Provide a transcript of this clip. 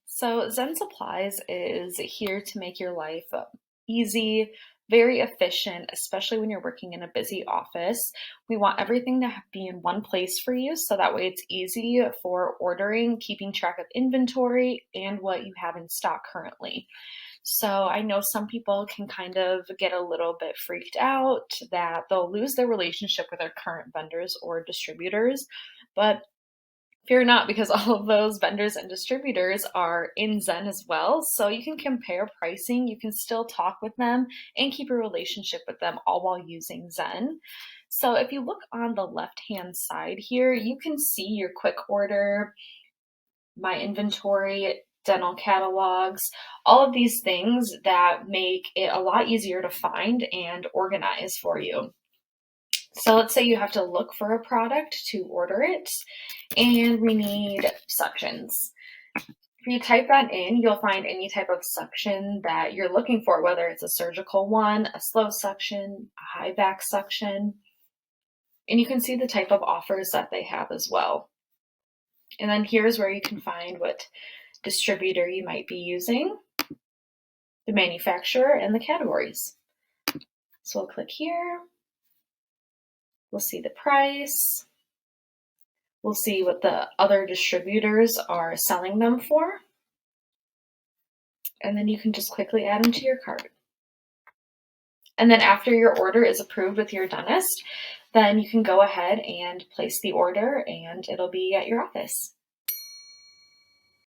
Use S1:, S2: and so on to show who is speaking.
S1: So Zen Supplies is here to make your life easy, very efficient, especially when you're working in a busy office. We want everything to be in one place for you so that way it's easy for ordering, keeping track of inventory, and what you have in stock currently. So I know some people can kind of get a little bit freaked out that they'll lose their relationship with their current vendors or distributors, but fear not, because all of those vendors and distributors are in Zen as well. So you can compare pricing, you can still talk with them and keep a relationship with them all while using Zen. So if you look on the left-hand side here, you can see your quick order, my inventory, dental catalogs, all of these things that make it a lot easier to find and organize for you. So let's say you have to look for a product to order it, and we need suctions. If you type that in, you'll find any type of suction that you're looking for, whether it's a surgical one, a slow suction, a high back suction, and you can see the type of offers that they have as well. And then here's where you can find what distributor you might be using, the manufacturer, and the categories. So we'll click here. We'll see the price. We'll see what the other distributors are selling them for. And then you can just quickly add them to your cart. And then after your order is approved with your dentist, then you can go ahead and place the order and it'll be at your office.